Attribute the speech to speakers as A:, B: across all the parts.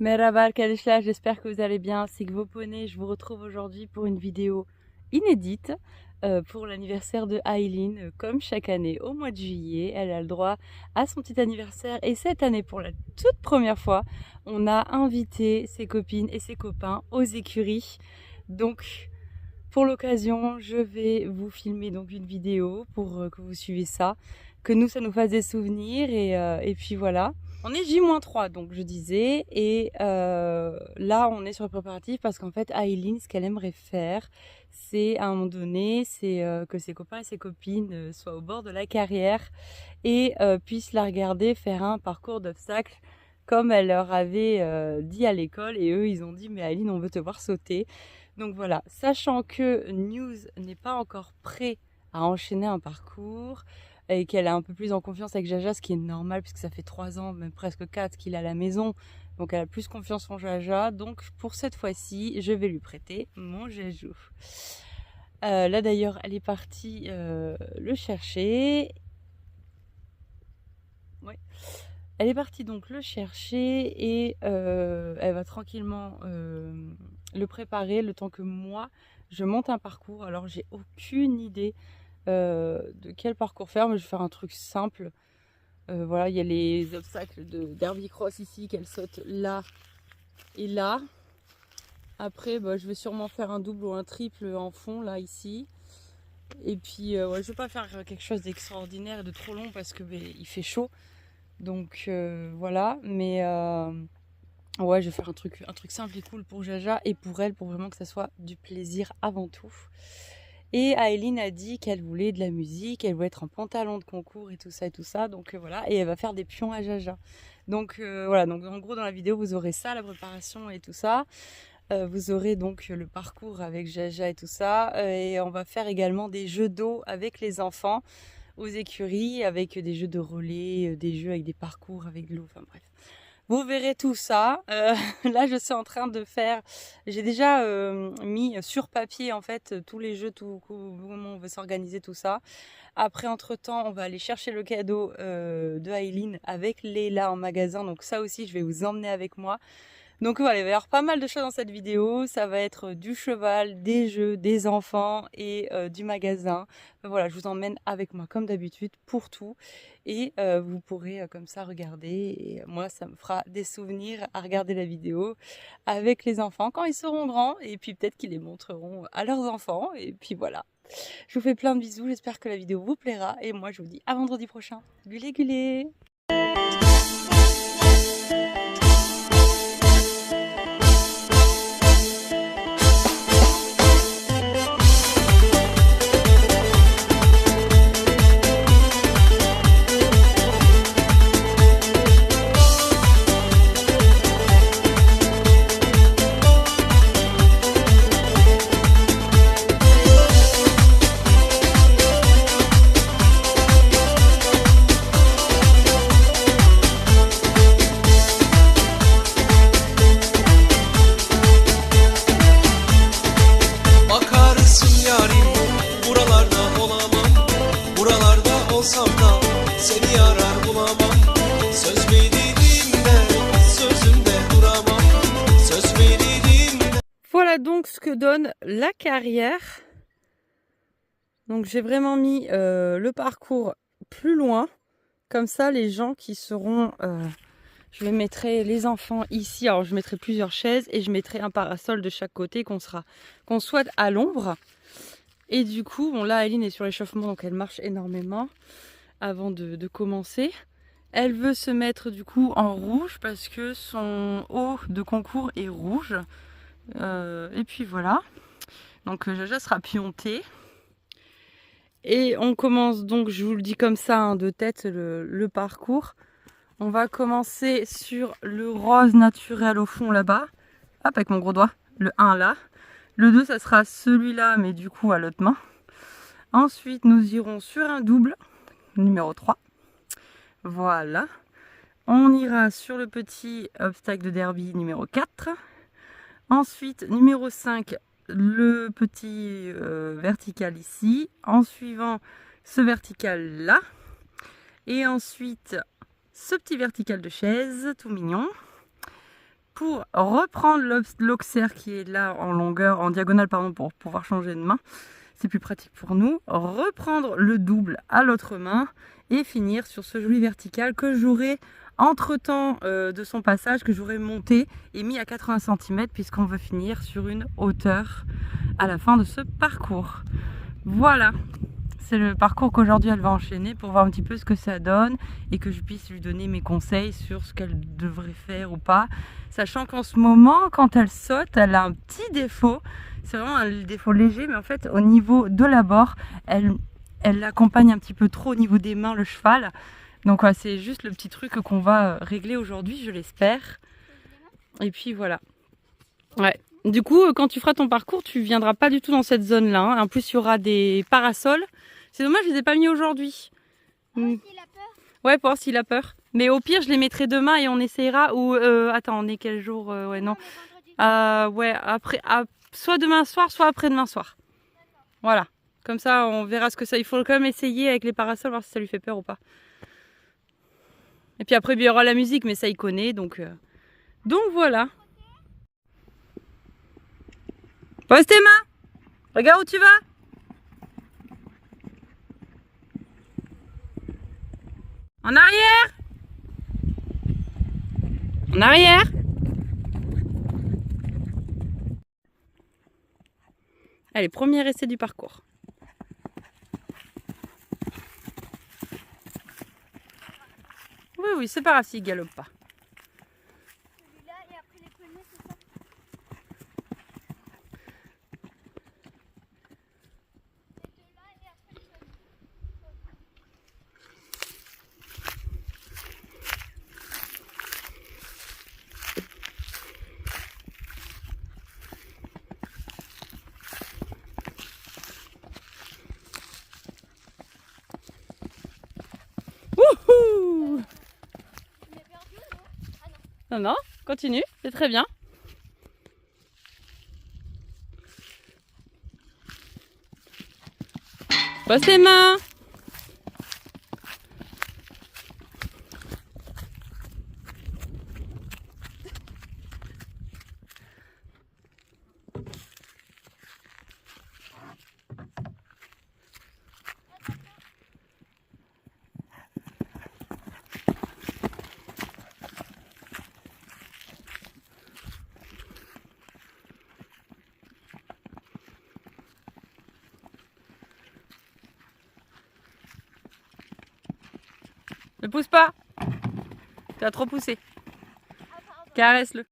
A: Merhaba arkadaşlar, j'espère que vous allez bien. C'est que vos poneys, je vous retrouve aujourd'hui pour une vidéo inédite pour l'anniversaire de Aileen. Comme chaque année, au mois de juillet, elle a le droit à son petit anniversaire. Et cette année, pour la toute première fois, on a invité ses copines et ses copains aux écuries. Donc, pour l'occasion, je vais vous filmer donc une vidéo pour que vous suivez ça, que nous, ça nous fasse des souvenirs et puis voilà. On est J-3 donc je disais et là on est sur le préparatif parce qu'en fait Aileen ce qu'elle aimerait faire c'est à un moment donné c'est que ses copains et ses copines soient au bord de la carrière et puissent la regarder faire un parcours d'obstacles comme elle leur avait dit à l'école et eux ils ont dit mais Aileen on veut te voir sauter. Donc voilà, sachant que News n'est pas encore prêt à enchaîner un parcours et qu'elle est un peu plus en confiance avec Jaja, ce qui est normal puisque ça fait 3 ans, même presque 4 qu'il est à la maison. Donc elle a plus confiance en Jaja. Donc pour cette fois-ci, je vais lui prêter mon Jajou. Là d'ailleurs, elle est partie le chercher. Ouais. Elle est partie donc le chercher et elle va tranquillement le préparer le temps que moi je monte un parcours. Alors j'ai aucune idée de quel parcours faire, mais je vais faire un truc simple. Voilà, il y a les obstacles de Derby Cross ici qu'elle saute là et là. Après, bah, je vais sûrement faire un double ou un triple en fond là ici. Et puis, ouais, je vais pas faire quelque chose d'extraordinaire et de trop long parce que il fait chaud. Donc voilà, mais ouais, je vais faire un truc simple et cool pour Jaja et pour elle, pour vraiment que ça soit du plaisir avant tout. Et Aileen a dit qu'elle voulait de la musique, elle voulait être en pantalon de concours et tout ça, donc voilà, et elle va faire des pions à Jaja. Donc voilà, donc en gros dans la vidéo vous aurez ça, la préparation et tout ça. Vous aurez donc le parcours avec Jaja et tout ça, et on va faire également des jeux d'eau avec les enfants aux écuries, avec des jeux de relais, des jeux avec des parcours avec de l'eau, enfin bref. Vous verrez tout ça. Là, je suis en train de faire... J'ai déjà mis sur papier, en fait, tous les jeux, tout comment on veut s'organiser, tout ça. Après, entre-temps, on va aller chercher le cadeau de Aileen avec Léla en magasin. Donc ça aussi, je vais vous emmener avec moi. Donc voilà, il va y avoir pas mal de choses dans cette vidéo. Ça va être du cheval, des jeux, des enfants et du magasin. Voilà, je vous emmène avec moi comme d'habitude pour tout. Et vous pourrez comme ça regarder. Et moi, ça me fera des souvenirs à regarder la vidéo avec les enfants quand ils seront grands. Et puis peut-être qu'ils les montreront à leurs enfants. Et puis voilà. Je vous fais plein de bisous. J'espère que la vidéo vous plaira. Et moi, je vous dis à vendredi prochain. Gulé gulé!
B: Olsam da seni arar bulamam. Söz verdiğimde sözümde duramam. Söz verdiğimde.
A: Voilà donc ce que donne la carrière. Donc j'ai vraiment mis le parcours plus loin. Comme ça les gens qui seront... je vais mettre les enfants ici. Alors je mettrai plusieurs chaises et je mettrai un parasol de chaque côté qu'on soit à l'ombre. Et du coup, bon là Aileen est sur l'échauffement donc elle marche énormément avant de commencer. Elle veut se mettre du coup en rouge parce que son haut de concours est rouge. Et puis voilà. Donc Jaja sera piontée. Et on commence donc, je vous le dis comme ça, hein, de tête le parcours. On va commencer sur le rose naturel au fond là-bas. Hop, avec mon gros doigt. Le 1 là. Le 2, ça sera celui-là, mais du coup à l'autre main. Ensuite, nous irons sur un double, numéro 3. Voilà. On ira sur le petit obstacle de derby numéro 4. Ensuite, numéro 5, le petit vertical ici. En suivant ce vertical là. Et ensuite, ce petit vertical de chaise, tout mignon. pour reprendre l'auxerre qui est là en longueur, en diagonale pardon, pour pouvoir changer de main. C'est plus pratique pour nous. Reprendre le double à l'autre main et finir sur ce joli vertical que j'aurai entre-temps de son passage, que j'aurai monté et mis à 80 cm puisqu'on veut finir sur une hauteur à la fin de ce parcours. Voilà, c'est le parcours qu'aujourd'hui elle va enchaîner pour voir un petit peu ce que ça donne et que je puisse lui donner mes conseils sur ce qu'elle devrait faire ou pas. Sachant qu'en ce moment, quand elle saute, elle a un petit défaut. C'est vraiment un défaut léger, mais en fait, au niveau de l'abord, elle l'accompagne un petit peu trop au niveau des mains, le cheval. Donc ouais, c'est juste le petit truc qu'on va régler aujourd'hui, je l'espère. Et puis voilà. Ouais. Du coup, quand tu feras ton parcours, tu viendras pas du tout dans cette zone-là. Hein. En plus, il y aura des parasols. C'est dommage, je les ai pas mis aujourd'hui.
C: S'il a peur.
A: Ouais, pour voir s'il a peur. Mais au pire, je les mettrai demain et on essayera. Ou attends, on est quel jour ouais, non. Ouais, après, soit demain soir, soit après-demain soir. Voilà. Comme ça, on verra ce que ça. Il faut quand même essayer avec les parasols, voir si ça lui fait peur ou pas. Et puis après, il y aura la musique, mais ça, il connaît. Donc voilà. Pose tes mains. Regarde où tu vas. En arrière. En arrière. Allez, premier essai du parcours. Oui, oui, c'est pas grave s'il galope pas.
C: Celui-là et après les pneus, c'est ça. Les deux là et après les pneus.
A: Wouhou!
C: Tu m'as perdu ou non? Ah non.
A: Non, non, continue, c'est très bien. Pose tes mains. Ne pousse pas. Tu as trop poussé.
C: Ah, pardon.
A: Caresse-le.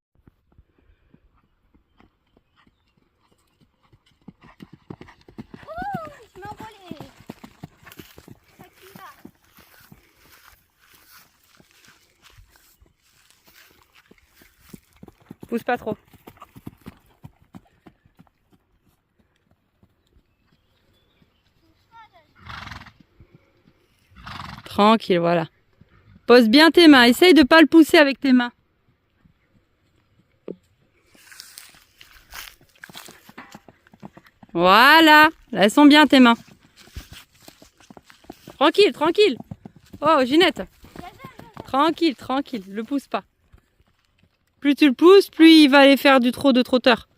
C: Oh, je m'ai envolée. Ça qui va.
A: Pousse pas trop. Tranquille, voilà. Pose bien tes mains. Essaye de ne pas le pousser avec tes mains. Voilà. Là, elles sont bien tes mains. Tranquille, tranquille. Oh, Ginette. Tranquille, tranquille. Le pousse pas. Plus tu le pousses, plus il va aller faire de trotteur.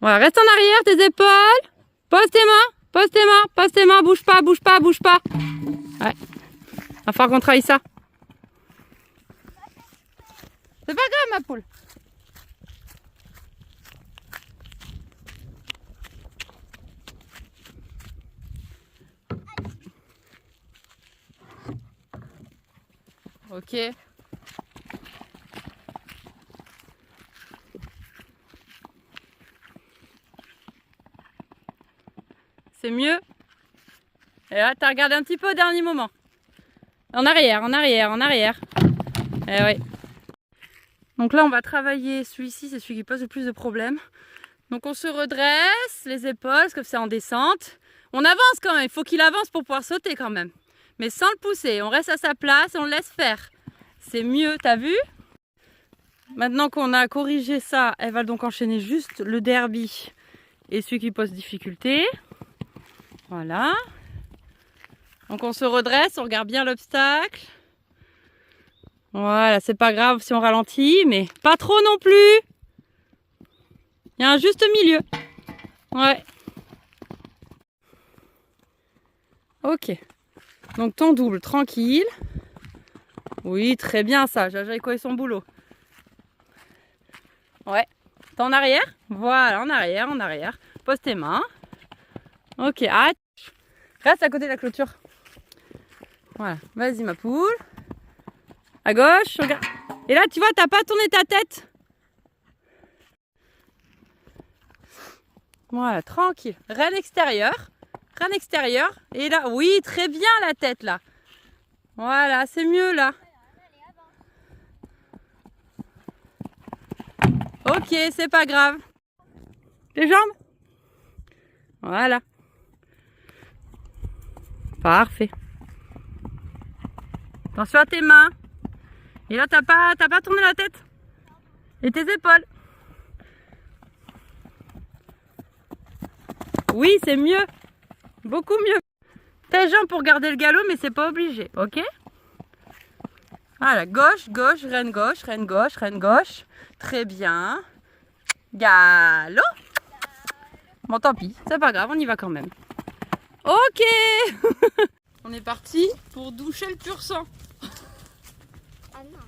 A: Voilà, reste en arrière, tes épaules. Pose tes mains. Pose tes mains. Pose tes mains. Bouge pas, bouge pas, bouge pas. Ouais. Il va falloir qu'on travaille ça. C'est pas grave, ma poule. Ok. C'est mieux. Et là, t'as regardé un petit peu au dernier moment. En arrière, en arrière, en arrière. Eh oui. Donc là, on va travailler celui-ci, c'est celui qui pose le plus de problèmes. Donc on se redresse, les épaules, comme c'est en descente. On avance quand même, il faut qu'il avance pour pouvoir sauter quand même. Mais sans le pousser, on reste à sa place et on le laisse faire. C'est mieux, t'as vu? Maintenant qu'on a corrigé ça, elle va donc enchaîner juste le derby et celui qui pose difficulté. Voilà. Donc on se redresse, on regarde bien l'obstacle. Voilà, c'est pas grave si on ralentit, mais pas trop non plus. Il y a un juste milieu. Ouais. Ok. Donc ton double, tranquille. Oui, très bien ça. Jaja et quoi est son boulot. Ouais. T'es en arrière? Voilà, en arrière, en arrière. Pose tes mains. Ok, arrête. Reste à côté de la clôture. Voilà, vas-y ma poule. À gauche, regarde. Et là, tu vois, t'as pas tourné ta tête. Voilà, tranquille. Reine extérieure. Reine extérieure. Et là, oui, très bien la tête là. Voilà, c'est mieux là. Ok, c'est pas grave. Les jambes. Voilà. Parfait. Attention à tes mains. Et là, t'as pas tourné la tête. Et tes épaules. Oui, c'est mieux. Beaucoup mieux. Tes jambes pour garder le galop, mais c'est pas obligé, ok? Voilà, gauche, gauche, reine gauche, reine gauche, reine gauche. Très bien. Galop. Bon, tant pis, c'est pas grave, on y va quand même. Ok. On est parti pour doucher le pur sang.
C: Ah non,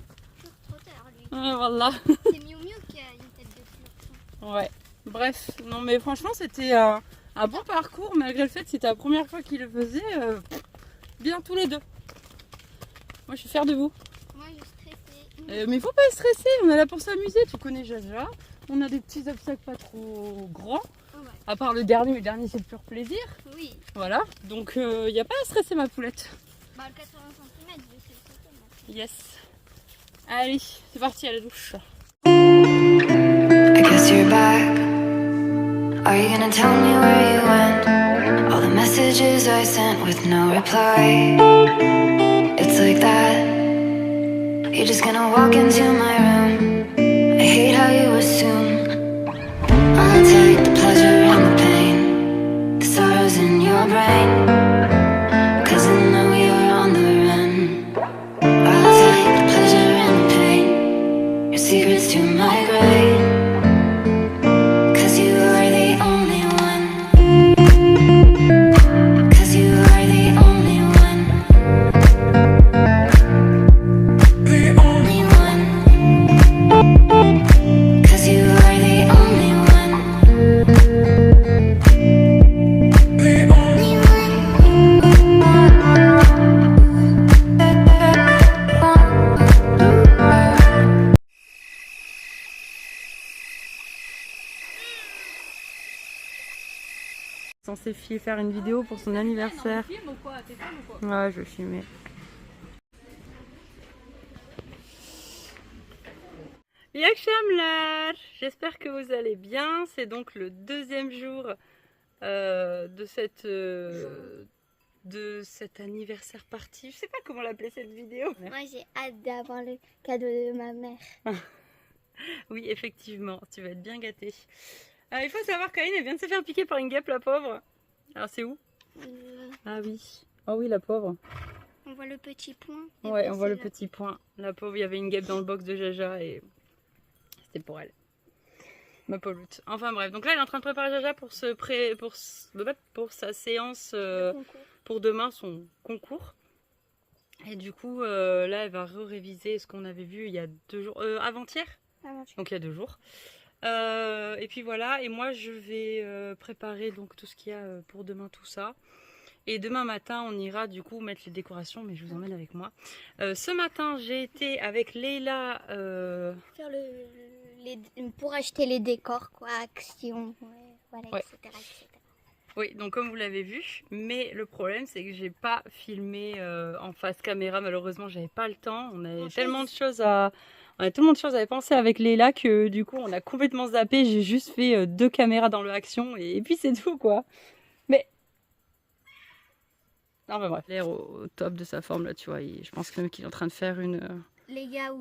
C: pur trotteur lui.
A: Voilà.
C: C'est Miu Miu qui a une tête de pur.
A: Ouais. Bref, non mais franchement c'était un bon parcours malgré le fait que c'était la première fois qu'il le faisait. Bien tous les deux. Moi je suis fière de vous.
C: Moi je suis stressée.
A: Mais faut pas stresser, on est là pour s'amuser. Tu connais Jaja. On a des petits obstacles pas trop grands.
C: Ouais.
A: À part le dernier c'est le pur plaisir.
C: Oui.
A: Voilà, donc il n'y a pas à stresser ma poulette.
C: Bah le 80 cm, je vais sauter.
A: Yes. Allez, c'est parti à la douche.
D: I guess you're back. Are you gonna tell me where you went? All the messages I sent with no reply. It's like that. You're just gonna walk into my room. I hate how you assume I'll take the pleasure and the pain, the sorrows in your brain. 'Cause I know you're on the run. I'll take the pleasure and the pain, your secrets to my grave. 'Cause you are the only one. 'Cause you are the only one. The only one. 'Cause you are the only one. The only
A: Censé faire une vidéo pour son anniversaire.
C: Filme ou quoi? T'es film ou quoi?
A: Ouais, je vais filmer. Yakşamlar. J'espère que vous allez bien. C'est donc le deuxième jour de cet anniversaire party. Je sais pas comment l'appeler cette vidéo.
C: Moi j'ai hâte d'avoir le cadeau de ma mère.
A: Oui, effectivement, tu vas être bien gâtée. Il faut savoir qu'Aline elle vient de se faire piquer par une guêpe, la pauvre. Alors c'est où? Ah oui. Oh oui, la pauvre.
C: On voit le petit point. et
A: Ouais,
C: puis
A: on voit
C: c'est
A: le
C: là.
A: petit point. La pauvre, il y avait une guêpe dans le box de Jaja et c'était pour elle. Ma pauvre. Enfin bref, donc là elle est en train de préparer Jaja pour sa séance
C: Concours.
A: pour demain, son concours. Et du coup, là elle va réviser ce qu'on avait vu il y a 2 jours, avant-hier. Donc il y a 2 jours. Et puis voilà, et moi je vais préparer donc tout ce qu'il y a pour demain, tout ça. Et demain matin on ira du coup mettre les décorations, mais je vous emmène avec moi. Ce matin j'ai été avec Leïla
C: Faire pour acheter les décors, quoi, action, ouais, voilà,
A: Ouais.
C: etc., etc.
A: oui, donc comme vous l'avez vu, mais le problème c'est que j'ai pas filmé en face caméra, malheureusement j'avais pas le temps. On avait tellement de choses à penser avec Leïla que du coup on a complètement zappé. J'ai juste fait 2 caméras dans le action et puis c'est tout quoi. Mais non, mais bref, l'air au top de sa forme là, tu vois. Je pense même qu'il est en train de faire une.
C: Les gars,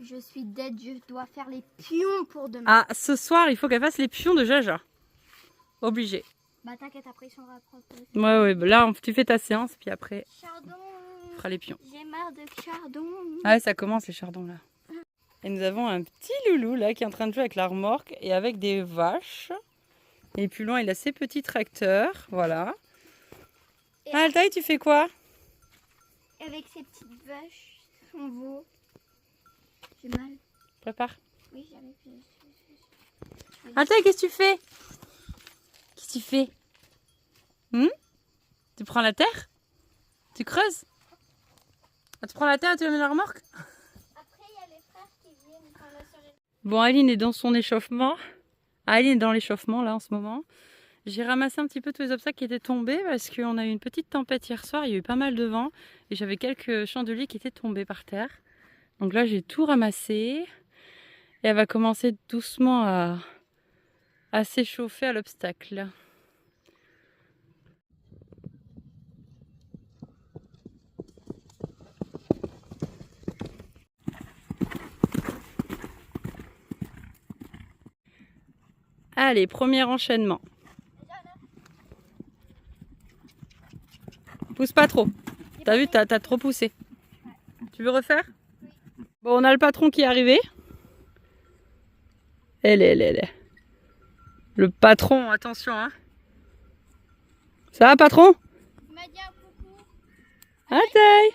C: je suis dead, je dois faire les pions pour demain.
A: Ah, ce soir il faut qu'elle fasse les pions de Jaja. Obligé.
C: Bah t'inquiète, après on va prendre.
A: Ouais, bah là tu fais ta séance puis après.
C: Chardon.
A: fera les pions.
C: J'ai marre de chardon.
A: Ouais, ça commence les chardons là. Et nous avons un petit loulou là qui est en train de jouer avec la remorque et avec des vaches. Et plus loin, il a ses petits tracteurs. Voilà.
C: Et
A: Altaï, tu fais quoi?
C: avec ses petites vaches, son veau. J'ai mal.
A: Prépare.
C: Oui, j'avais plus.
A: Altaï, qu'est-ce que tu fais? Qu'est-ce que tu fais? Tu prends la terre? Tu creuses? Ah, tu prends la terre et tu la mets dans la remorque?
C: Après, il y a les frères qui viennent quand la soeur est...
A: Bon, Aline est dans son échauffement. Aline est dans l'échauffement là en ce moment. J'ai ramassé un petit peu tous les obstacles qui étaient tombés parce qu'on a eu une petite tempête hier soir. Il y a eu pas mal de vent et j'avais quelques chandeliers qui étaient tombés par terre. Donc là, j'ai tout ramassé et elle va commencer doucement à s'échauffer à l'obstacle. Allez, premier enchaînement. Pousse pas trop. T'as vu, t'as trop poussé. Tu veux refaire? Bon, on a le patron qui est arrivé. Le patron, attention, hein. Ça va, patron?
C: Il m'a dit un coucou.
A: Altaï!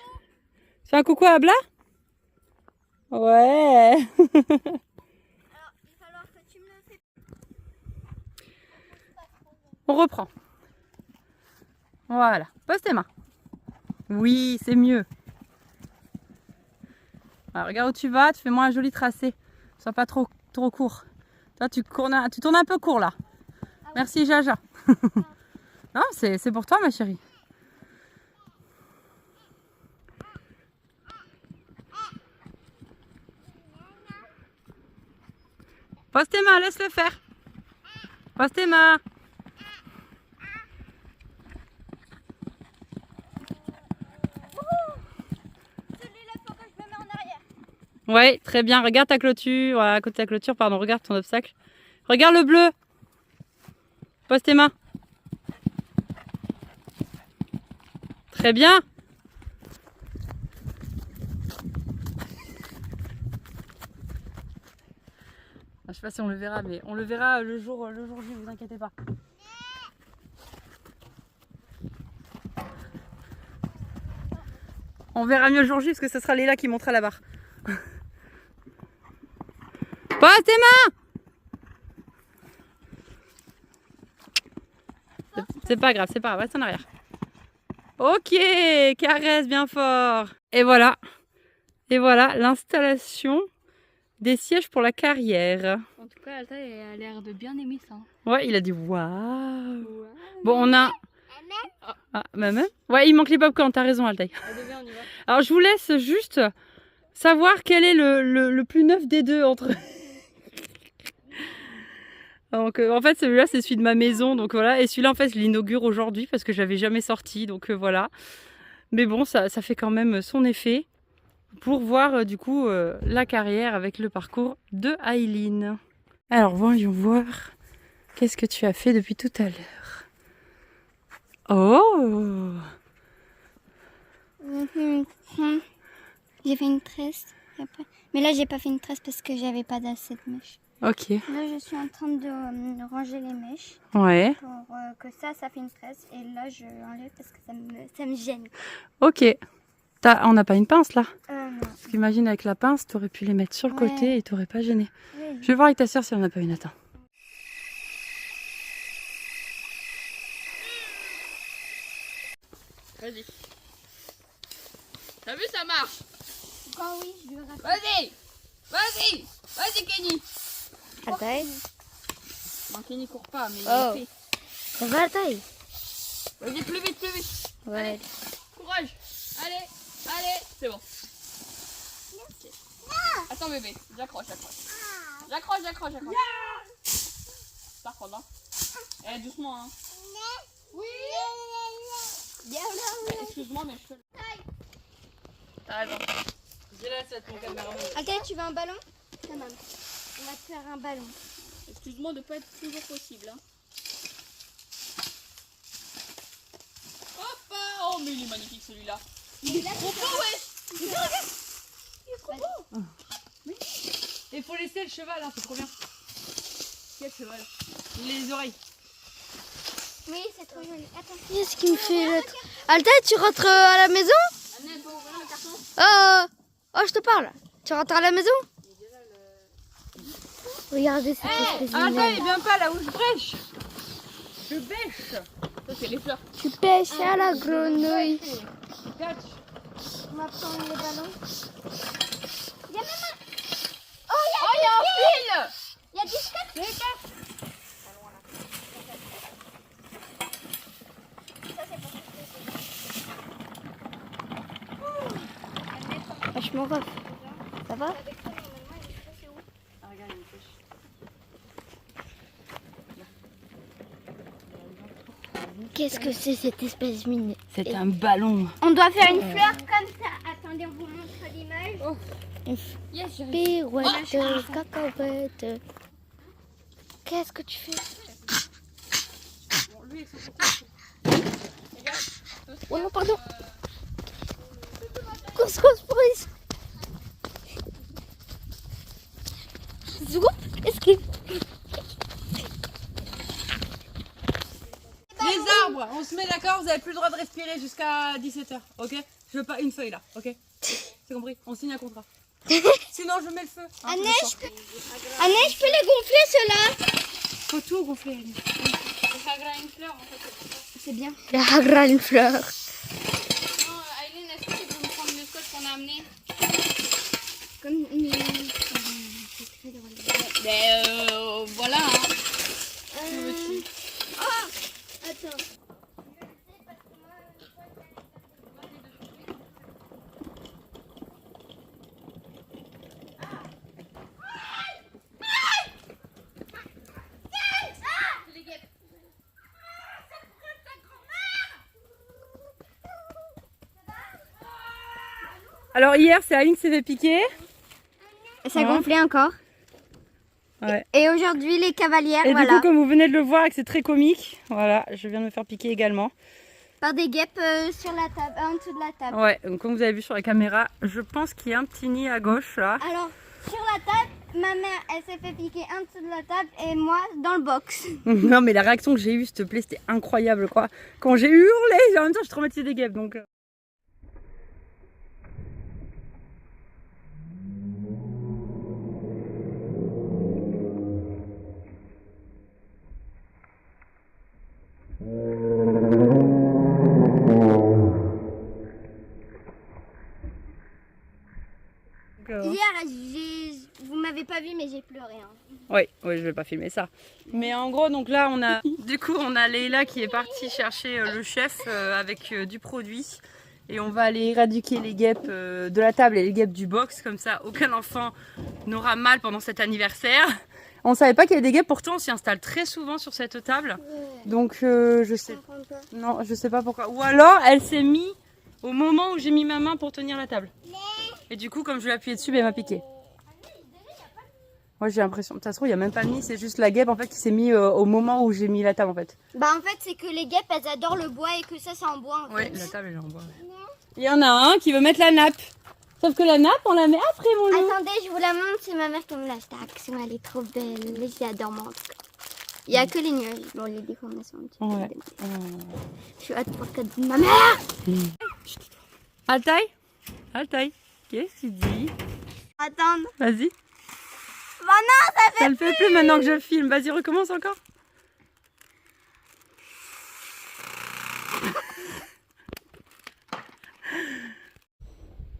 A: Tu fais un coucou à Abla? Ouais.
C: Alors, il va falloir que tu me le fais.
A: On reprend. Voilà. Pose tes mains. Oui, c'est mieux. Alors, regarde où tu vas. Tu fais moi un joli tracé. Sois pas trop court. Toi, tu tournes un peu court là. Merci, Jaja. Non, c'est pour toi, ma chérie. Pose tes mains, laisse-le faire. Pose tes mains.
C: Celui-là, il faut que je me mette en arrière.
A: Ouais, très bien. Regarde ta clôture. Voilà, à côté de ta clôture, pardon. Regarde ton obstacle. Regarde le bleu. Pose tes mains. Très bien. Je sais pas si on le verra, mais on le verra le jour J, vous inquiétez pas. On verra mieux le jour J parce que ce sera Léla qui montera la barre. Pose tes mains. C'est pas grave, reste en arrière. Ok, caresse bien fort. Et voilà l'installation des sièges pour la carrière.
E: En tout cas, Altaï a l'air de bien aimer ça.
A: Ouais, il a dit waouh. Bon, on a... Ah, maman. Ouais, il manque les popcorn, t'as raison, Altaï.
E: Allez, viens, on y va.
A: Alors, je vous laisse juste savoir quel est le plus neuf des deux entre... Donc, en fait, celui-là, c'est celui de ma maison, donc voilà. Et celui-là, en fait, je l'inaugure aujourd'hui parce que je l'avais jamais sorti, donc voilà. Mais bon, ça fait quand même son effet pour voir, du coup, la carrière avec le parcours de Aileen. Alors, voyons voir. Qu'est-ce que tu as fait depuis tout à l'heure? Oh!
C: J'ai fait une tresse. Après. Mais là, j'ai pas fait une tresse parce que j'avais pas d'assez de mèches.
A: Ok.
C: Là, je suis en train de ranger les mèches
A: Ouais.
C: pour que ça fait une tresse. Et là, je enlève parce que ça me gêne.
A: Ok. On n'a pas une pince là?
C: Non.
A: Parce qu'imagine avec la pince, t'aurais pu les mettre sur le
C: Ouais.
A: côté et t'aurais pas gêné.
C: Oui.
A: Je vais voir avec ta soeur si elle en a pas une. Attends.
E: Vas-y. T'as vu, ça marche?
C: Oh oui, je le rappelle.
E: Vas-y! Vas-y! Vas-y, Kenny!
C: Altaï.
E: Non, Kenny court pas, mais
C: Oh.
E: il fait.
C: Ça va, Altaï?
E: Vas-y, plus vite, plus vite!
C: Ouais.
E: Courage! Allez! Allez! C'est bon. Attends, bébé. J'accroche. J'accroche. Par contre, hein. Eh, doucement, hein. Oui! Excuse-moi, mais je te... T'as raison. Je laisse être mon caméraman.
C: Altaï, tu veux un ballon? Tamam. On va te faire un ballon.
E: Excuse-moi de pas être toujours possible, hein. Hop! Oh, mais il est magnifique celui-là. Il est trop beau, wesh. Regarde. Il est trop beau. Il faut laisser le cheval, hein, c'est trop bien. Quel cheval? Les oreilles.
C: Oui, c'est trop joli. Attends.
F: Qu'est-ce qui me fait l'autre? Alta, tu rentres à la maison? Oh, je te parle. Tu rentres à la maison? Regardez cette espèce de
E: Attends,
F: miel.
E: il vient pas là où je brèche. Je bêche. Ça, c'est les fleurs.
F: Tu pêches à la grenouille.
E: Catch.
C: On va prendre les ballons. Il y a même un...
E: Oh, il y a un fil.
C: Il y a du scotch.
F: Vachement rough. Ça va? Qu'est-ce que c'est cette espèce mine?
A: C'est un ballon.
C: On doit faire une fleur comme ça. Attendez, on vous montre l'image.
F: Pirouette, cacahuète. Qu'est-ce que tu fais? Oh non, pardon. Couscous police. Zoup, esquive.
E: Les arbres, on se met d'accord, vous avez plus le droit de respirer jusqu'à 17h, ok? Je veux pas une feuille là, ok? C'est compris? On signe un contrat. Sinon je mets le feu. Hein,
C: Annette,
E: ce soir.
C: je peux les gonfler ceux-là?
E: Faut tout gonfler. Annie.
C: C'est bien.
F: La hagra une fleur.
E: Non, Aileen, est-ce que tu peux me prendre le scotch qu'on a amené?
C: Comme c'est très drôle.
E: Ben voilà. Hein.
C: Attends.
A: Alors hier, c'est Aline qui s'est fait piquer.
C: Ça
A: Ouais.
C: gonflait encore.
A: Ouais.
C: Et aujourd'hui, les cavalières,
A: Et
C: voilà.
A: du coup, comme vous venez de le voir et que c'est très comique, voilà, je viens de me faire piquer également.
C: Par des guêpes sur la table, en dessous de la table.
A: Ouais, donc comme vous avez vu sur la caméra, je pense qu'il y a un petit nid à gauche là.
C: Alors, sur la table, ma mère, elle s'est fait piquer en dessous de la table et moi dans le box.
A: Non mais la réaction que j'ai eue, s'il te plaît, c'était incroyable quoi. Quand j'ai hurlé, en même temps, je suis traumatisée des guêpes donc.
C: Hier, vous m'avez pas vu, mais j'ai pleuré. Hein.
A: Oui, je vais pas filmer ça. Mais en gros, donc là, du coup, on a Leïla qui est partie chercher le chef avec du produit. Et on va aller éradiquer les guêpes de la table et les guêpes du box. Comme ça, aucun enfant n'aura mal pendant cet anniversaire. On savait pas qu'il y avait des guêpes, pourtant on s'y installe très souvent sur cette table. Donc je sais non, je sais pas pourquoi. Ou alors elle s'est mise au moment où j'ai mis ma main pour tenir la table. Et du coup, comme je l'ai appuyé dessus, elle m'a piqué. Moi j'ai l'impression, de toute façon il n'y a même pas de nid, c'est juste la guêpe en fait qui s'est mise au moment où j'ai mis la table en fait.
C: Bah en fait c'est que les guêpes elles adorent le bois et que ça c'est en bois en
A: Ouais,
C: fait.
A: la table elle est en bois. Il y en a un qui veut mettre la nappe. Sauf que la nappe on la met après mon loup.
C: Attendez, je vous la montre, c'est ma mère qui me l'a acheté. Action, elle est trop belle, mais j'adore moi en tout cas. Il n'y a que les nuages, bon les déformations.
A: Ouais.
C: Je suis hâte pour cadeau de ma mère.
A: Altaï, Altaï, qu'est-ce qu'il dit?
C: Attendre.
A: Vas-y.
C: Bah non,
A: Ça le fait plus maintenant que je filme. Vas-y, recommence encore.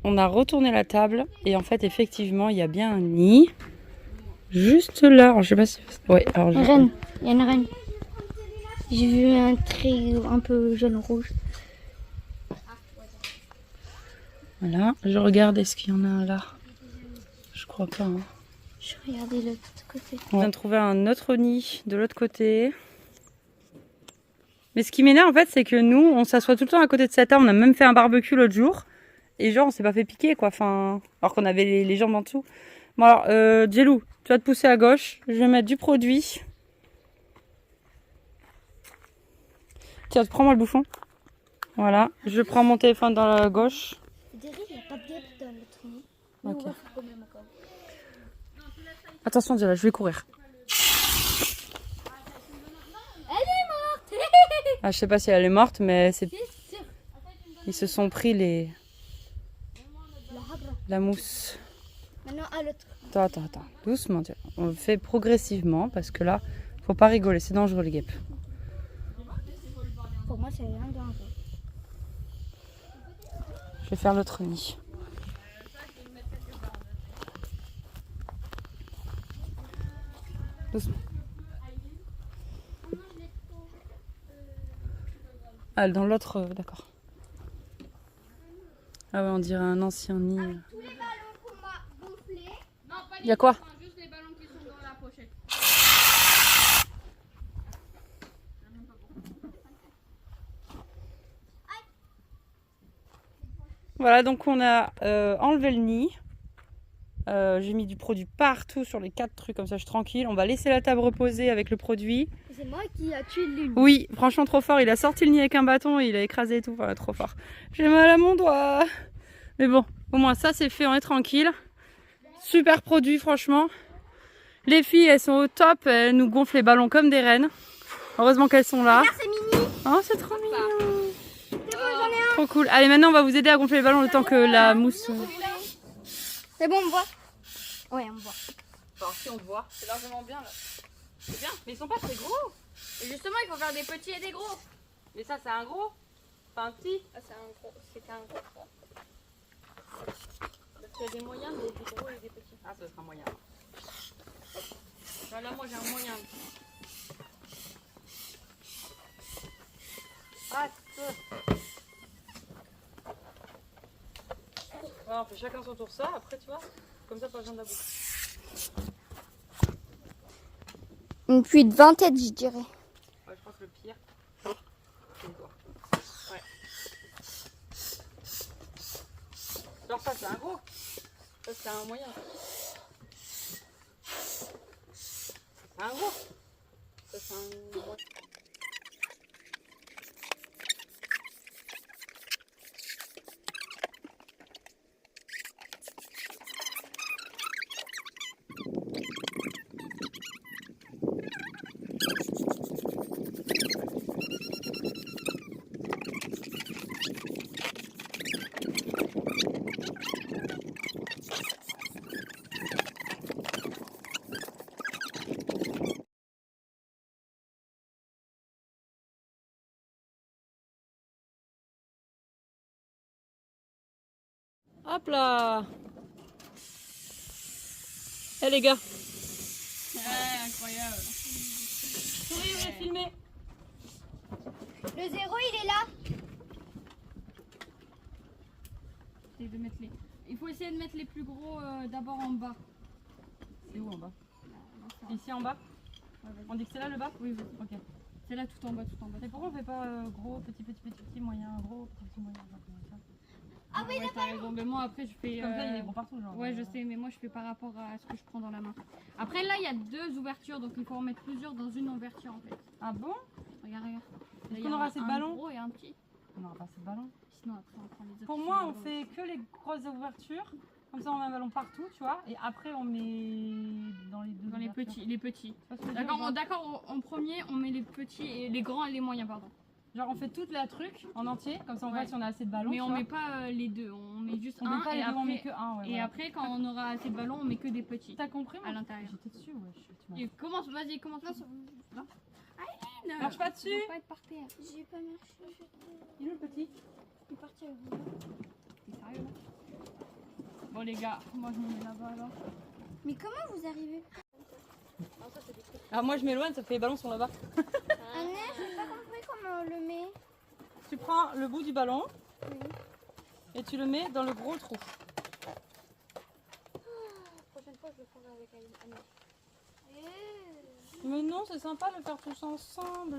A: On a retourné la table et en fait, effectivement, il y a bien un nid juste là. Alors, je sais pas si. Ouais, alors
C: Une reine, il y a une reine. J'ai vu un trait un peu jaune-rouge.
A: Voilà, je regarde, est-ce qu'il y en a un là? Je crois pas. Hein.
C: Je regardais l'autre côté.
A: On vient de trouver un autre nid de l'autre côté. Mais ce qui m'énerve en fait, c'est que nous, on s'assoit tout le temps à côté de cette table. On a même fait un barbecue l'autre jour. Et genre, on s'est pas fait piquer quoi. Enfin, alors qu'on avait les jambes en dessous. Bon alors, Jelou, tu vas te pousser à gauche. Je vais mettre du produit. Tiens, prends-moi le bouchon. Voilà, je prends mon téléphone dans la gauche.
F: Je dirais qu'il n'y a pas de guêpe dans l'autre nid.
A: Ok.
F: On va faire quand même encore.
A: Attention déjà, je vais courir. Ah, je sais pas si elle est morte, mais c'est... Ils se sont pris la mousse.
F: Maintenant à l'autre.
A: Attends. Doucement. Tiens. On le fait progressivement parce que là, faut pas rigoler, c'est dangereux les guêpes.
F: Pour moi, c'est rien de dangereux.
A: Je vais faire l'autre nid. Doucement. Ah, dans l'autre, d'accord. Ah ouais, on dirait un ancien nid. Il y a quoi?
E: Juste les ballons qui sont dans la pochette.
A: Voilà, donc on a enlevé le nid. J'ai mis du produit partout sur les 4 trucs, comme ça je suis tranquille. On va laisser la table reposer avec le produit.
F: C'est moi qui a tué l'une.
A: Oui, franchement trop fort. Il a sorti le nid avec un bâton et il a écrasé et tout. Voilà, trop fort. J'ai mal à mon doigt. Mais bon, au moins ça c'est fait, on est tranquille. Super produit franchement. Les filles elles sont au top, elles nous gonflent les ballons comme des reines. Heureusement qu'elles sont là.
F: Regarde, c'est mini.
A: Oh c'est trop mignon.
F: C'est bon, j'en ai un.
A: Trop cool. Allez maintenant on va vous aider à gonfler les ballons le temps que la mousse...
F: C'est bon, on me voit. Ouais, on me voit.
E: Enfin, si on te voit, c'est largement bien là. C'est bien, mais ils sont pas très gros. Et justement, il faut faire des petits et des gros. Mais ça, c'est un gros. Pas un petit. Ah, c'est un gros. C'était un gros. Parce qu'il y a des moyens, des gros et des petits. Ah, ça sera moyen. Là, moi, j'ai un moyen. Ah, voilà, on fait chacun son tour ça. Après, tu vois, comme ça, pas besoin de la boucle.
F: Une pluie de 20 têtes, je dirais.
E: Ouais, je crois que le pire, c'est quoi. Ouais. Alors ça, c'est un gros. Ça, c'est un moyen. C'est un gros. Ça, c'est un moyen.
A: Hop là. Eh les gars.
E: Ouais, incroyable.
A: Souris, je vais filmer.
F: Le 0, il est là.
E: De mettre les... Il faut essayer de mettre les plus gros d'abord en bas.
A: C'est où en bas? Ici en bas? On dit que c'est là le bas?
E: Oui, oui.
A: Ok.
E: C'est là tout en bas, tout en bas.
A: Et pourquoi on fait pas gros, petit, moyen, gros, petit, moyen, comme ça?
F: Ah oui,
E: Ouais, t'as raison. Mais moi après je fais.
A: Comme ça il est gros partout genre.
E: Ouais, je sais, mais moi je fais par rapport à ce que je prends dans la main. Après là, il y a 2 ouvertures, donc il faut en mettre plusieurs dans une ouverture en fait.
A: Ah bon?
E: Regarde, regarde. Là,
A: Est-ce
E: il y
A: qu'on
E: a
A: aura assez de
E: un
A: ballons?
E: gros et un petit.
A: On n'aura pas assez de ballons.
E: Sinon après on prend les autres.
A: Pour
E: petits
A: moi on
E: ballons.
A: fait que les grosses ouvertures. Comme ça on met un ballon partout, tu vois. Et après on met dans les deux
E: Dans les
A: ouvertures.
E: petits, les petits.
A: Tu vois ce que je veux dire,
E: D'accord,
A: genre-
E: d'accord. En premier, on met les petits et les grands et les moyens, pardon.
A: Genre on fait toute la truc en entier, comme ça on
E: Ouais.
A: voit si on a assez de ballons.
E: Mais
A: tu
E: on
A: vois.
E: met pas les deux, on met juste
A: On
E: un
A: met pas
E: et
A: les deux,
E: après,
A: on met que un. Ouais,
E: et
A: voilà.
E: après quand on aura assez de ballons, on met que des petits.
A: T'as compris moi
E: à l'intérieur.
A: J'étais dessus, ouais. Tu m'as-
E: Et commence, vas-y, commence.
A: Marche pas dessus.
E: On va pas être par terre.
F: J'ai pas marché.
A: Il est où le petit?
F: Je suis partie avec vous.
E: T'es sérieux là? Bon les gars, moi je me mets là-bas alors.
F: Mais comment vous arrivez?
A: Alors moi je m'éloigne, ça fait les ballons sont là-bas.
F: Anne, j'ai pas compris comment on le met.
A: Tu prends le bout du ballon
F: Oui.
A: et tu le mets dans le gros trou.
F: Prochaine fois, je le ferai avec Anne.
A: Mais non, c'est sympa de le faire tous ensemble.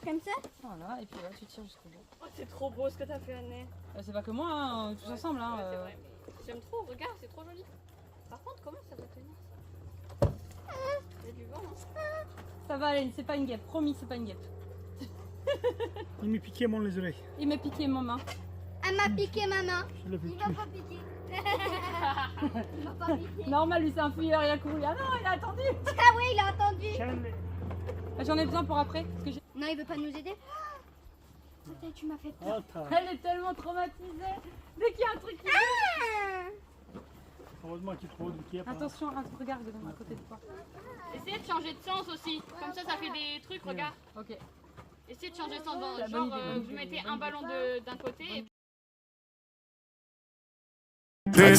F: Comme ça?
A: Voilà, et puis là tu tires jusqu'au bout.
E: Oh, c'est trop beau ce que t'as fait Anne.
A: C'est pas que moi, hein, tous ensemble. Hein,
E: C'est vrai, mais j'aime trop, regarde, c'est trop joli. Par contre, comment ça va tenir ça? Il y a du vent, hein.
A: Ça va, Hélène, c'est pas une guêpe. Promis, c'est pas une guêpe.
G: Il m'a piqué les oreilles.
E: Il m'a piqué mon main.
C: Elle m'a piqué ma main.
G: Je l'ai vu.
C: Il va pas piquer. Il va pas piquer.
E: Normal, lui c'est un fouilleur, il a couru. Ah non, il a attendu.
C: Ah oui, il a entendu.
E: J'en ai besoin pour après. Parce que
C: Non, il veut pas nous aider. Putain, tu m'as fait peur.
E: elle est tellement traumatisée. Dès qu'il y a un truc qui...
G: Heureusement qu'il trouve du
E: Attention, regarde de côté de toi. Essayez de changer de sens aussi. Comme ça fait des trucs, regarde. Ok. Essayez de changer de sens. Genre, vous mettez un ballon d'un côté et
H: Dès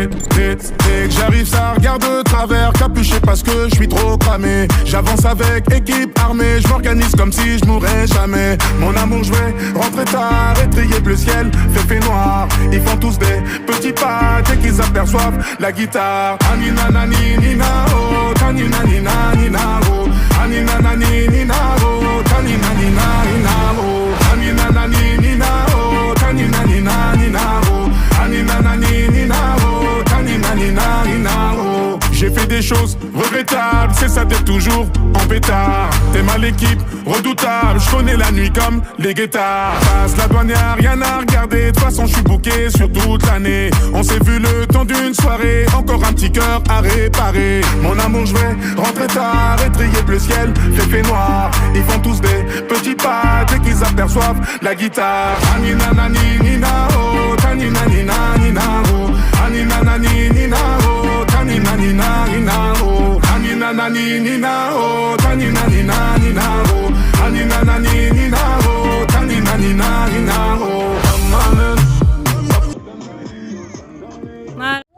H: que j'arrive ça regarde de travers, capuché parce que je suis trop cramé. J'avance avec équipe armée, je m'organise comme si je mourrais jamais. Mon amour je vais rentrer tard, étrier bleu ciel, fait noir. Ils font tous des petits pas dès qu'ils aperçoivent la guitare. Anina nani nina oh, tanina nina nina oh. Anina nani nina oh, tanina nina nina oh. Anina nani nina oh, tanina nina nina oh. Anina nani nina oh, tanina nina nina oh. J'ai fait des choses regrettables, c'est ça d'être toujours en pétard. T'es mal l'équipe, redoutable, je connais la nuit comme les guettards. Passe la douane, y'a rien à regarder, de toute façon je suis booké sur toute l'année. On s'est vu le temps d'une soirée, encore un petit cœur à réparer. Mon amour je vais rentrer tard, étrier bleu ciel, fait noir. Ils font tous des petits pas dès qu'ils aperçoivent la guitare. Anina nani nina oh, tanina nina nina oh. Anina nani nina oh, tanina nina nina oh. Anina nani nina oh, tanina nina nina oh. Anina nani nina oh, tanina nina nina oh.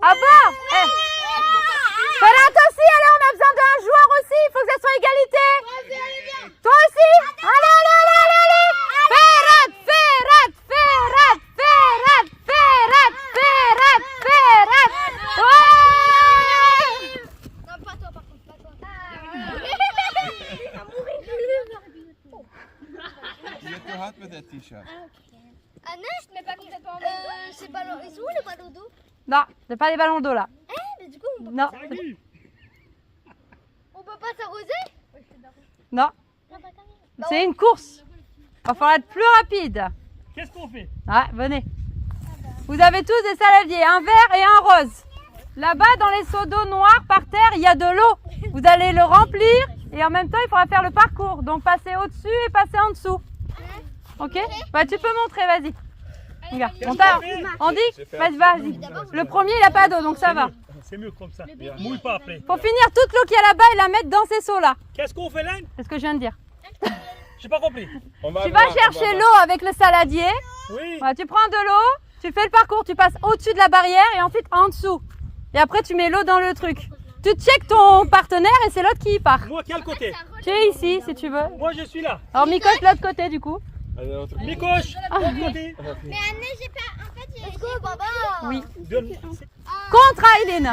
E: Ah bon Ferrat aussi, allez, on a besoin d'un joueur aussi, il faut que ça soit égalité. Toi aussi. Allez, allez, allez, allez, allez. Ferrat, Ferrat, Ferrat, Ferrat, Ferrat, Ferrat, Ferrat. Ouais.
C: Non, pas toi par contre, pas toi.
B: Il est trop hot with that t-shirt.
C: Ah non, je te mets pas complètement en ces ballons. Ils sont où les ballons d'eau?
E: Non, c'est pas des ballons d'eau là.
C: Mais du coup,
E: Non,
C: on peut pas s'arroser?
E: non, c'est une course. Va falloir être plus rapide.
G: Qu'est-ce qu'on fait?
E: Ouais, venez. Vous avez tous des saladiers, un vert et un rose. Là-bas, dans les seaux d'eau noirs par terre, il y a de l'eau. Vous allez le remplir et en même temps, il faudra faire le parcours. Donc, passer au-dessus et passer en dessous. Ok? Bah, tu peux montrer, vas-y. Regarde, on dit, vas-y. Le premier, il n'a pas d'eau, donc ça va.
G: C'est mieux comme ça. Mouille pas après.
E: Faut finir toute l'eau qu'il y a là-bas et la mettre dans ces seaux-là.
G: Qu'est-ce qu'on fait là?
E: C'est ce que je viens de dire.
G: J'ai pas compris.
E: Tu vas chercher l'eau avec le saladier.
G: Oui.
E: Voilà, tu prends de l'eau, tu fais le parcours, tu passes au-dessus de la barrière et ensuite en dessous. Et après, tu mets l'eau dans le truc. Tu checkes ton partenaire et c'est l'autre qui y part.
G: Moi, quel côté?
E: Tu es ici si tu veux.
G: Moi, je suis là.
E: Alors, Mikoche, de l'autre côté du coup.
G: Mikoche, l'autre côté.
C: Mais Anne, j'ai pas. En fait, j'ai. Let's go, baba!
E: Oui.
G: Donne-
E: Contre Aileen.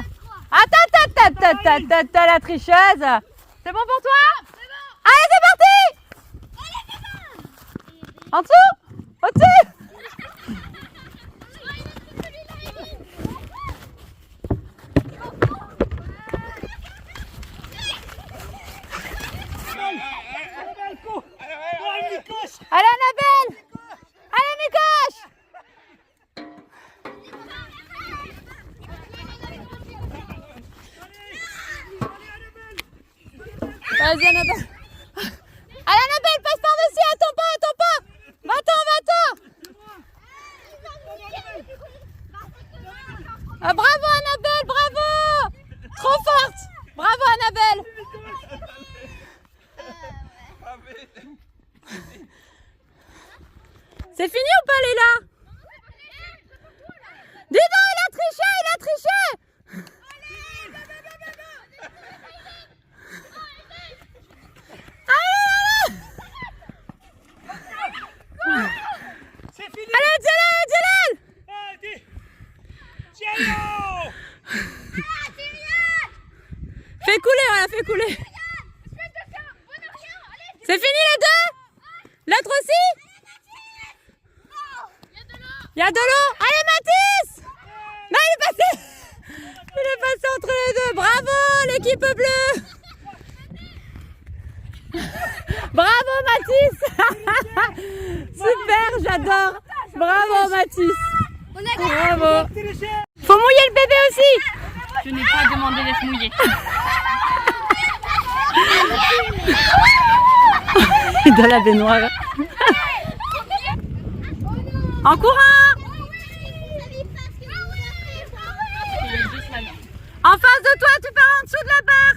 E: Attends, la tricheuse. C'est bon pour toi? Allez, c'est parti! En dessous? Au-dessus? Allez, Annabelle! Allez, Mikoche! Vas-y, Annabelle. Allez, Annabelle, passe par-dessus, attends pas. Va-t'en. Ah, bravo, Annabelle, bravo! Trop forte! Bravo, Annabelle! C'est fini ou pas, Léla? Dis donc, il a triché!
G: C'est fini.
E: Allez, Djelal!
G: Allez, Tiens.
E: Fais couler, voilà, fais couler. C'est fini les deux? L'autre aussi? Il y a de l'eau. Allez, Mathis! Non, il est passé. Il est passé entre les deux. Bravo, l'équipe bleue. Bravo, Mathis. super, j'adore. Bravo Mathis. Bravo. Faut mouiller le bébé aussi.
F: Je n'ai pas demandé d'être mouillée.
E: Dans la baignoire. En courant. En face de toi, tu pars en dessous de la barre.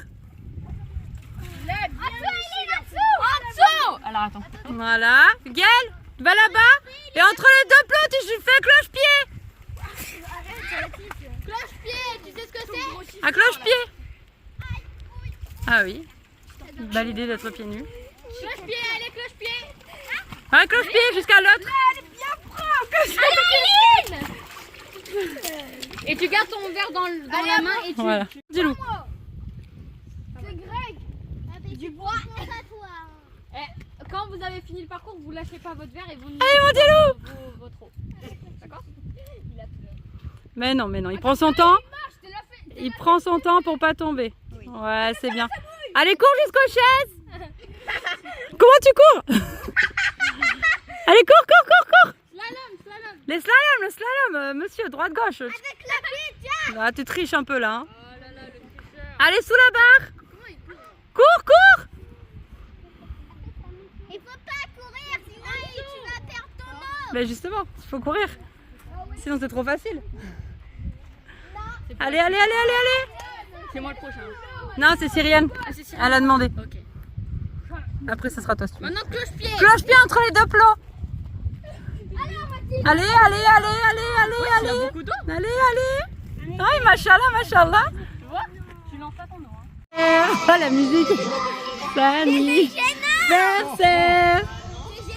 F: Alors attends.
E: Voilà. Gaël, va là-bas. Et entre les deux plots, tu fais cloche-pied.
F: Cloche-pied, tu sais ce que c'est?
E: Un cloche-pied. Ah oui. Validé d'être pieds nus.
F: Cloche-pied, allez, cloche-pied.
E: Un cloche-pied jusqu'à l'autre.
F: Et tu gardes ton verre dans la main et tu...
E: Voilà. Dis-le.
F: C'est Greg. Du bois. Quand vous avez fini le parcours, vous lâchez pas votre verre et vous...
E: Allez mon Dilou.
F: Votre eau. D'accord?
E: Mais non, il prend son temps. Il prend son temps pour pas tomber. Ouais, c'est bien. Allez, cours jusqu'aux chaises. Comment tu cours? Allez, cours.
F: Slalom.
E: Les slaloms, le slalom, monsieur, droite-gauche.
F: Avec la pied, tiens.
E: Ah, tu triches un peu là. Hein.
F: Oh là là, le tricheur.
E: Allez, sous la barre. Cours.
C: Il faut pas courir, sinon tu vas perdre ton eau.
E: Mais justement, il faut courir. Sinon, c'est trop facile. Allez.
F: C'est moi le prochain.
E: Non, c'est Cyrienne. Elle a demandé.
F: Ok.
E: Après, ça sera toi si tu veux.
F: Maintenant, cloche-pied.
E: Cloche-pied entre les deux plots. Allez.
F: Il y a beaucoup d'eau.
E: Allez. Oui, machallah.
F: Tu vois? Tu lances pas ton eau. Hein.
E: Oh, la musique. Anniversaire.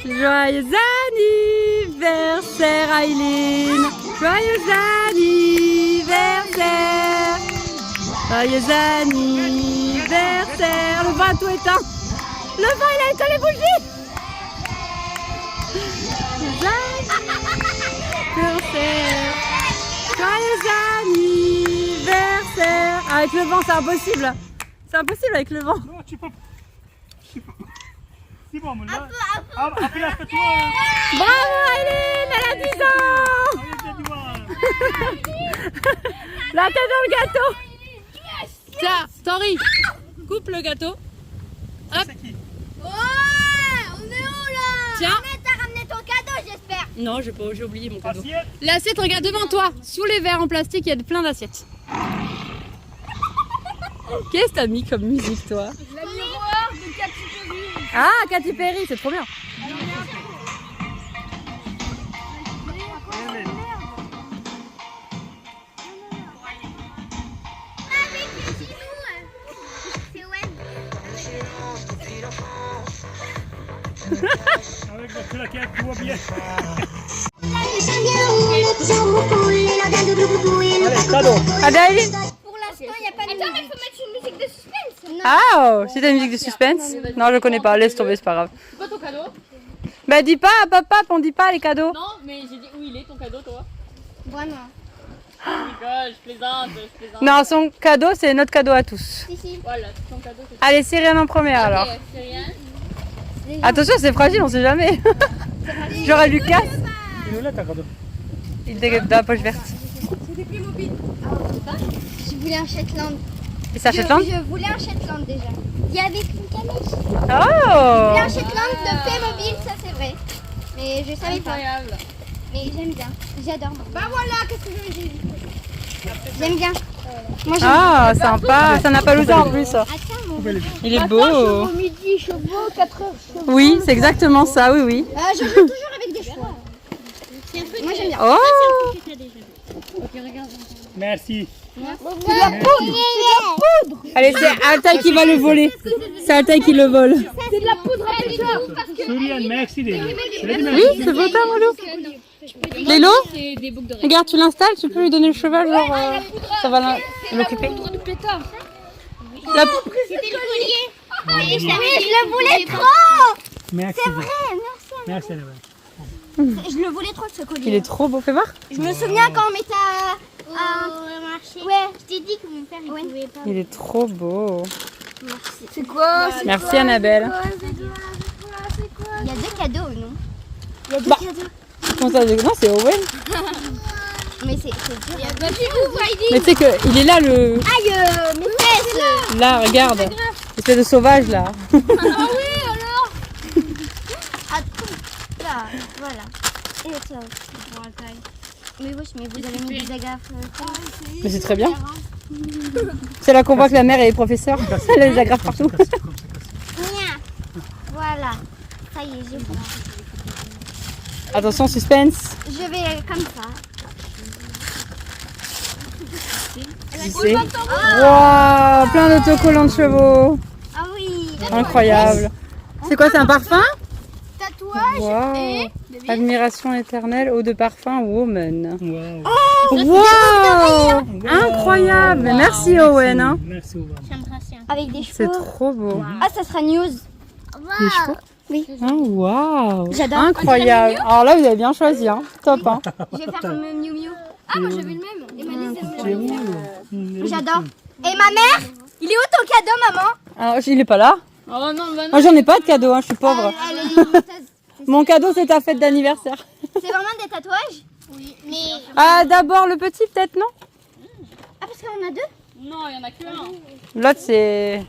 E: Joyeux anniversaire, Aileen. Joyeux anniversaire. Joyeux anniversaire. Le vent a tout éteint. Le vent, il a éteint les bougies. Joyeux anniversaire. Avec le vent, c'est impossible. C'est impossible avec le vent.
G: Non, tu peux pas. C'est bon, là. Après, là, fais-toi.
E: Bravo Aileen, elle a 10 ans. La tête dans le gâteau. Tiens, Tori, coupe le gâteau. Hop.
G: C'est qui?
C: Oh, on est où là?
E: Tiens.
C: T'as ramené ton cadeau, j'espère.
E: Non, j'ai oublié mon cadeau.
G: Assiette.
E: L'assiette, regarde devant toi. Sous les verres en plastique, il y a plein d'assiettes. Qu'est-ce que t'as mis comme musique, toi?
F: La miroir de Katy Perry.
E: Ah, Katy Perry, c'est trop bien.
G: Avec la claquette, tout va bien. Allez, cadeau.
E: Adaï.
C: Pour l'instant, il n'y a pas de musique. Attends, mais il faut mettre une musique de suspense. Non.
E: Ah, oh, c'est ta musique de suspense? Non, je connais pas, laisse tomber, c'est pas grave.
F: C'est quoi ton cadeau?
E: Bah dis pas, papa, on dit pas les cadeaux.
F: Non, mais j'ai dit où il est ton cadeau, toi?
C: Vraiment.
F: Je rigole, je plaisante.
E: Non, son cadeau, c'est notre cadeau à tous.
C: Si.
F: Voilà, ton cadeau, c'est
E: Allez, Cyrienne en première alors.
F: Ok, c'est rien.
E: Attention, c'est fragile, on sait jamais. J'aurais Lucas.
G: Il est là, ta cadeau.
E: Il est dans la poche verte.
C: Je voulais un Shetland.
E: Et ça Shetland?
C: Je voulais un Shetland déjà. Il y avait une calèche. Je
E: Oh.
C: voulais un Shetland de Playmobil, ça c'est vrai. Mais je savais pas.
F: Incroyable.
C: Mais j'aime bien. J'adore. Bah voilà, qu'est-ce que j'ai vu. J'aime bien. Moi j'aime
E: Ah, sympa. Ça n'a pas l'odeur en plus.
C: Ah tiens, mon
E: Il est beau.
C: midi, chevaux, 4 heures.
E: Oui, c'est exactement ça, oui.
C: Je joue toujours avec des chevaux. Moi j'aime bien.
E: Oh.
G: Merci.
E: Allez, c'est Altaï qui va le voler. C'est Altaï qui le vole.
C: C'est de la poudre à pétrole.
G: Souriane, merci.
E: Oui, c'est beau ta Molou. Lélo, regarde, tu l'installes, tu peux lui donner le cheval, genre ça va l'occuper.
C: C'était le collier. Oui, je le voulais trop.
G: Merci.
C: C'est vrai, merci.
G: Merci, Annabelle.
C: Je le voulais trop ce collier.
E: Il est trop beau, fais voir.
C: Je me souviens quand on mettait à marché. Ouais, je t'ai dit que mon père il pouvait pas.
E: Il est trop beau.
C: C'est quoi?
E: Merci Annabelle.
C: Il y a des cadeaux, non? Il y a deux
A: Bah.
C: cadeaux.
A: Comment ça, non, c'est Owen.
C: Mais c'est dur.
A: Mais tu sais qu'il est là le.
C: Aïe, mes fesses.
A: Là, regarde. Espèce de sauvage là.
C: Là, voilà. Et toi aussi. Mais wesh, mais vous avez mis des agrafes.
A: Mais c'est très bien. C'est là qu'on voit que la mère est professeure. Elle a les agrafes partout.
C: Nia. Voilà. Ça y est, j'ai fait.
A: Attention, suspense.
C: Je vais comme ça.
A: C'est. Waouh, plein d'autocollants de chevaux.
C: Ah oui.
A: Incroyable. C'est quoi, c'est un parfum?
C: Tatouage
A: Waouh. Admiration éternelle, eau de parfum, woman.
G: Wow.
A: Waouh, incroyable. Mais merci Owen. Hein.
G: Merci, Owen.
C: avec des
A: C'est
C: cheveux.
A: trop beau.
C: Ah, ça sera news.
A: Les chevaux?
C: Oui.
A: Ah, waouh.
C: J'adore.
A: Incroyable. Alors là, vous avez bien choisi. Hein. Top. Hein.
C: Je vais faire comme Miu Miu. Ah, moi j'avais le même. Et ma nièce, elle me l'a. J'adore. Et ma mère, il est où ton cadeau, maman?
A: Alors, il est pas là.
E: Oh non, bah non.
A: Moi, j'en ai pas de cadeau. Hein. Je suis pauvre.
C: Elle est limontaise.
A: Mon cadeau, c'est ta fête d'anniversaire.
C: C'est vraiment des tatouages? Oui. Mais.
A: Ah, d'abord le petit, peut-être, non?
C: Ah, parce qu'on a deux?
E: Non, il y en a que un.
A: L'autre, c'est.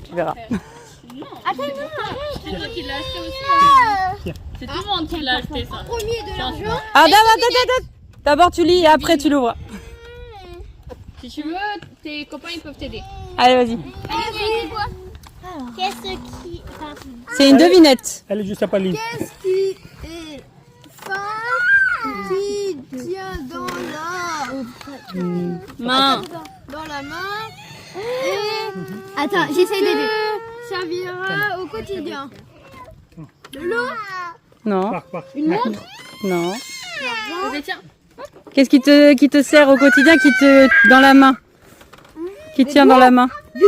A: Tu verras.
C: Attends, non, arrête.
E: C'est toi qui l'as acheté aussi. C'est tout le monde qui l'a acheté ça.
C: Premier de l'argent.
A: Ah, d'abord, d'abord, tu lis et après, tu l'ouvres.
E: Si tu veux, tes copains ils peuvent t'aider.
A: Allez, vas-y.
C: C'est quoi? Qu'est-ce qui.
A: C'est une devinette.
G: Elle est juste à pas ligne.
C: Qu'est-ce qui est fin qui tient dans la
E: Main.
C: dans la main et attends, j'essaie d'aider. Servira au quotidien. De l'eau.
A: Non,
G: Une montre.
A: non.
E: Vas-y, tiens.
A: Qu'est-ce qui te sert au quotidien, dans la main? Qui tient dans la main?
C: Des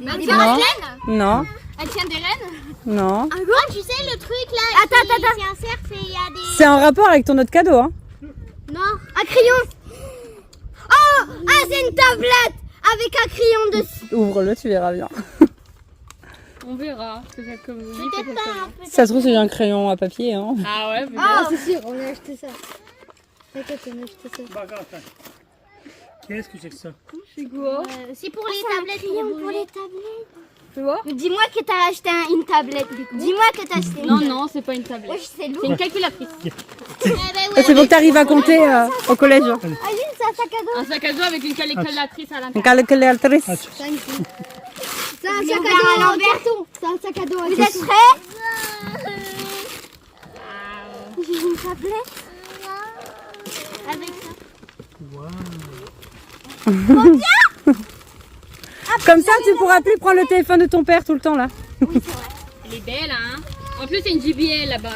A: Non.
C: bracelets.
A: Non,
C: Elle tient des rênes.
A: non.
C: Ah, tu sais le truc là. Attends. C'est un cercle et il y a des.
A: C'est en rapport avec ton autre cadeau, hein?
C: Non. Un crayon. Oh, ah c'est une tablette avec un crayon dessus.
A: Ouvre-le, tu verras bien.
E: On verra. Peut-être comme vous dites.
C: Peut-être pas.
A: Si ça se trouve, c'est un crayon à papier, hein?
E: Ah ouais,
C: Ah, c'est sûr, on a acheté ça. T'inquiète, on a acheté ça.
G: Bah, attends. Qu'est-ce que c'est que ça?
C: C'est pour les tablettes. Pour les tablettes. Tu vois? Dis-moi que t'as acheté une tablette. Dis-moi que t'as acheté.
E: Non, non, c'est pas une tablette.
C: Wesh, c'est lourd.
E: C'est une calculatrice.
A: Ça, c'est pour que tu arrives à compter au collège.
C: Ah oui, c'est un sac à dos.
E: Un sac à dos avec une calculatrice à
A: Une
E: l'intérieur.
A: calculatrice.
C: C'est un sac à dos en carton. C'est un sac à dos. Vous êtes prêts? J'ai une tablette. Avec ça.
A: Comme ça, tu pourras plus prendre le téléphone de ton père tout le temps, là.
E: Elle est belle, hein. En plus, c'est une JBL là-bas.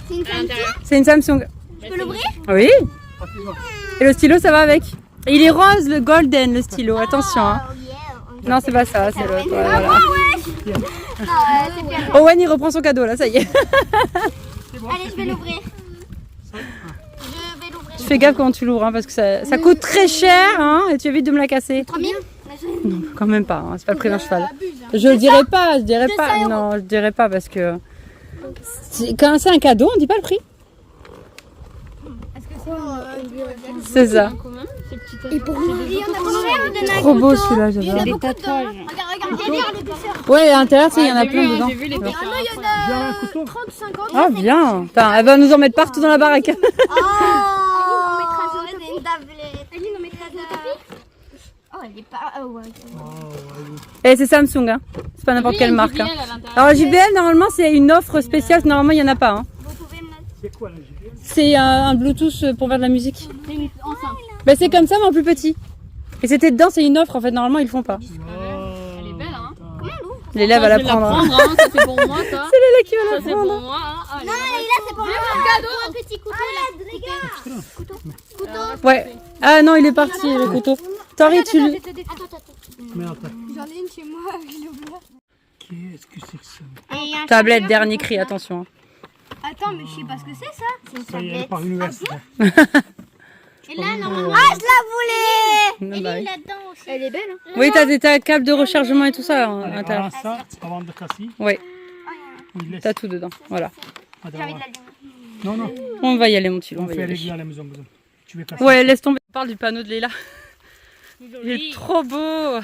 C: C'est une
E: À l'intérieur.
A: C'est une Samsung.
C: Je peux l'ouvrir?
A: Oui. Et le stylo, ça va avec. Et il est rose, le golden, le stylo. Attention, hein. Non, c'est pas ça, c'est l'autre. Ouais, voilà.
C: C'est bien.
A: Owen, il reprend son cadeau, là, ça y est.
C: Allez, je vais l'ouvrir. Je vais l'ouvrir.
A: Fais gaffe quand tu l'ouvres, hein, parce que ça coûte très cher, hein, et tu évites de me la casser.
C: 3000?
A: Non, quand même pas, hein, c'est pas le prix d'un cheval. Je le dirai pas, je dirai pas. Non, je dirai pas parce que quand c'est un cadeau, on dit pas le prix. C'est ça.
C: Et pour l'ouvrir,
A: Trop beau celui-là, j'adore.
E: Des tatouages.
C: Regarde les douceurs.
A: Ouais, à l'intérieur, il y en a
E: J'ai
A: plein
E: vu,
A: dedans.
E: j'ai vu les pictures.
G: J'ai un couteau.
C: 30-50.
A: Ah bien. Putain, elle va nous en mettre partout dans la baraque.
C: Oh, on mettra sur une tablette. Aline, on mettra sur le tapis. Oh, elle est pas. Oh, ouais.
A: Et c'est Samsung, hein. C'est pas n'importe
E: Oui,
A: quelle
E: une
A: marque.
E: JBL
A: Hein.
E: à l'intérieur.
A: Alors JBL, normalement, c'est une offre spéciale. Normalement, il y en a pas. Hein.
C: Vous pouvez me la.
G: C'est quoi la JBL?
A: C'est un Bluetooth pour faire de la musique.
E: C'est une enceinte.
A: Ben, c'est comme ça, mais en plus petit. Et c'était dedans, c'est une offre. En fait, normalement, ils le font pas.
E: Elle est belle, hein.
A: L'élève va
E: Ça,
A: la
E: je vais
A: prendre. Hein.
E: hein. Ça, c'est pour moi, ça.
A: C'est l'élève qui va
E: Ça,
A: la
E: c'est pour
A: prendre.
E: moi, hein. Ah,
C: Non, là, c'est pour moi. Un petit couteau là. Couteau.
A: Ouais. Ah non, il est parti, le couteau. Tori, tu le...
C: Attends.
G: Mais attends.
C: J'en ai une chez moi. Je l'ouvre.
G: Qu'est-ce que c'est que ça?
C: Et un
A: Tablette,
C: chargeur.
A: dernier cri, attention.
C: Attends, mais je sais pas ce que c'est ça. C'est une
G: Ça y est, elle
C: tablette.
G: part universitaire.
C: Et là, normalement. Ah, je la voulais.
A: Non, bah oui.
C: là-dedans aussi. Elle est belle, hein.
A: Oui, t'as ta câble de rechargement et tout ça à
G: Allez,
A: l'intérieur.
G: voilà ça, avant de casser.
A: Ouais,
G: On laisse.
A: t'as tout dedans. Voilà.
G: Attends,
C: J'ai envie de
G: ouais.
C: l'allumer.
G: Non, non,
A: On va y aller, mon petit.
G: on
A: On va y
G: fait
A: aller.
G: aller à la maison. Tu veux casser.
A: Ouais, laisse tomber. On parle du panneau de Léla. Il est trop beau.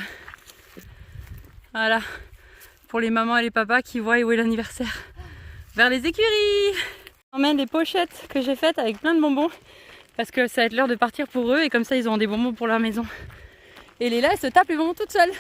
A: Voilà. Pour les mamans et les papas qui voient où est l'anniversaire. Vers les écuries. J'emmène des pochettes que j'ai faites avec plein de bonbons. Parce que ça va être l'heure de partir pour eux. Et comme ça, ils auront des bonbons pour leur maison. Et Léla, elle se tape les bonbons toute seule.